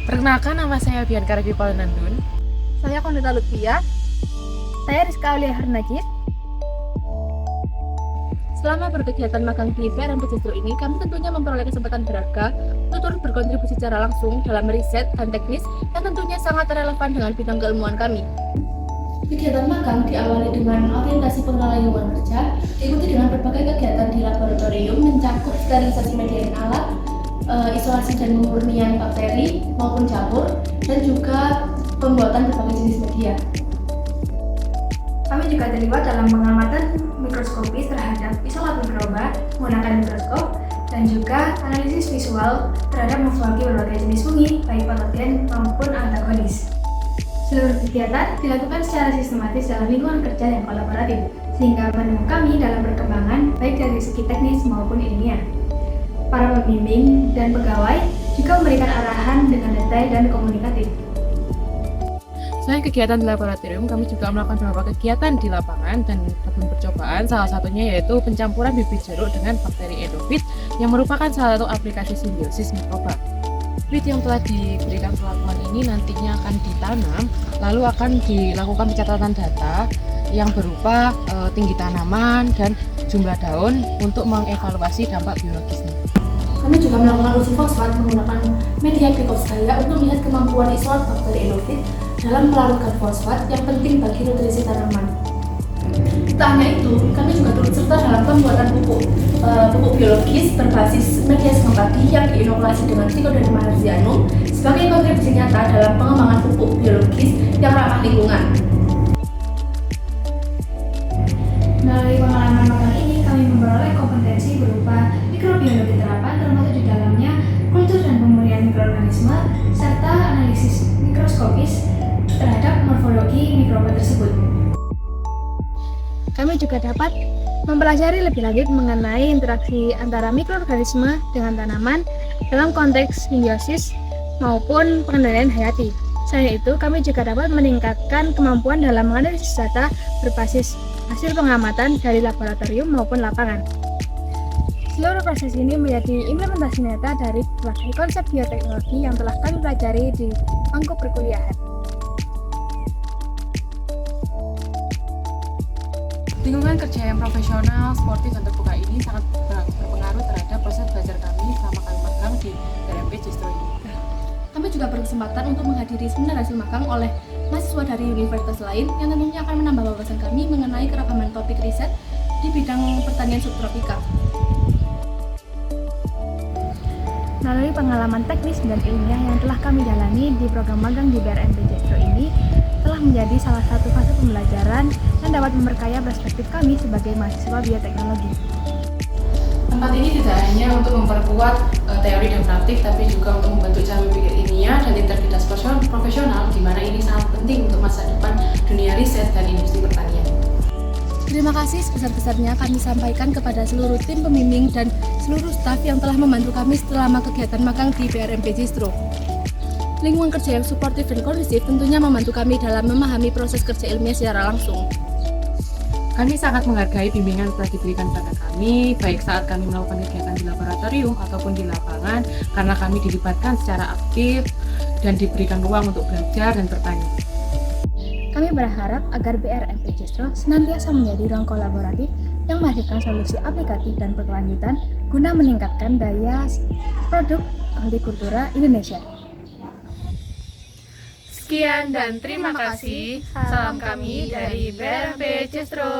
Perkenalkan, nama saya Bianca Revi Paulinandun. Saya Konita Lutfia. Saya Rizka Aulia Harnagit. Selama berkegiatan magang di PRMP Jestro ini, kami tentunya memperoleh kesempatan berharga untuk turut berkontribusi secara langsung dalam riset dan teknis yang tentunya sangat relevan dengan bidang keilmuan kami. Kegiatan magang diawali dengan orientasi pengenalan lingkungan kerja, diikuti dengan berbagai kegiatan di laboratorium mencakup sterilisasi media dan alat, isolasi dan pemurnian bakteri maupun jamur, dan juga pembuatan berbagai jenis media. Kami juga terlibat dalam pengamatan mikroskopis terhadap isolat mikroba menggunakan mikroskop dan juga analisis visual terhadap morfologi berbagai jenis fungi, baik patogen maupun antagonis. Seluruh kegiatan dilakukan secara sistematis dalam lingkungan kerja yang kolaboratif, sehingga mendukung kami dalam perkembangan baik dari segi teknis maupun ilmiah. Para pembimbing dan pegawai juga memberikan arahan dengan detail dan komunikatif. Selain kegiatan di laboratorium, kami juga melakukan beberapa kegiatan di lapangan dan kebun percobaan. Salah satunya yaitu pencampuran bibit jeruk dengan bakteri endofit yang merupakan salah satu aplikasi simbiosis mikroba. Bibit yang telah diberikan perlakuan ini nantinya akan ditanam, lalu akan dilakukan pencatatan data yang berupa tinggi tanaman dan jumlah daun untuk mengevaluasi dampak biologisnya. Kami juga melakukan uji fosfat menggunakan media Picoskaya untuk melihat kemampuan isolat bakteri endofit dalam melarutkan fosfat yang penting bagi nutrisi tanaman. Tak hanya itu, kami juga turut serta dalam pembuatan pupuk biologis berbasis media sengat padi yang diinokulasi dengan Trichoderma hertzianum sebagai kontribusi nyata dalam pengembangan pupuk biologis yang ramah lingkungan. Melalui pengalaman magang ini, kami memperoleh kompetensi berupa mikrobiologi terapan, termasuk di dalamnya kultur dan pemurnian mikroorganisme, serta analisis mikroskopis terhadap morfologi mikroba tersebut. Kami juga dapat mempelajari lebih lanjut mengenai interaksi antara mikroorganisme dengan tanaman dalam konteks simbiosis maupun pengendalian hayati. Selain itu, kami juga dapat meningkatkan kemampuan dalam menganalisis data berbasis hasil pengamatan dari laboratorium maupun lapangan. Seluruh proses ini menjadi implementasi nyata dari berbagai konsep bioteknologi yang telah kami pelajari di bangku perkuliahan. Lingkungan kerja yang profesional, sportif, dan terbuka ini sangat berpengaruh terhadap proses belajar kami selama kami magang di PRMP Jestro ini. Kami juga berkesempatan untuk menghadiri seminar hasil magang oleh mahasiswa dari universitas lain yang tentunya akan menambah wawasan kami mengenai keragaman topik riset di bidang pertanian subtropika. Melalui pengalaman teknis dan ilmiah yang telah kami jalani di program magang di PRMP Jestro ini, telah menjadi salah satu fase pembelajaran dan dapat memperkaya perspektif kami sebagai mahasiswa bioteknologi. Tempat ini tidak hanya untuk memperkuat teori dan praktik, tapi juga untuk membentuk cara berpikir ilmiah dan integritas profesional, di mana ini sangat penting untuk masa depan dunia riset dan industri pertanian. Terima kasih sebesar-besarnya kami sampaikan kepada seluruh tim pembimbing dan seluruh staf yang telah membantu kami selama kegiatan magang di PRMP Jestro. Lingkungan kerja yang suportif dan kondusif tentunya membantu kami dalam memahami proses kerja ilmiah secara langsung. Kami sangat menghargai bimbingan yang telah diberikan pada kami, baik saat kami melakukan kegiatan di laboratorium ataupun di lapangan, karena kami dilibatkan secara aktif dan diberikan ruang untuk belajar dan bertanya. Kami berharap agar PRMP Jestro senantiasa menjadi ruang kolaboratif yang menghasilkan solusi aplikatif dan berkelanjutan guna meningkatkan daya produk hortikultura Indonesia. Sekian dan terima kasih. Salam kami dari PRMP Jestro.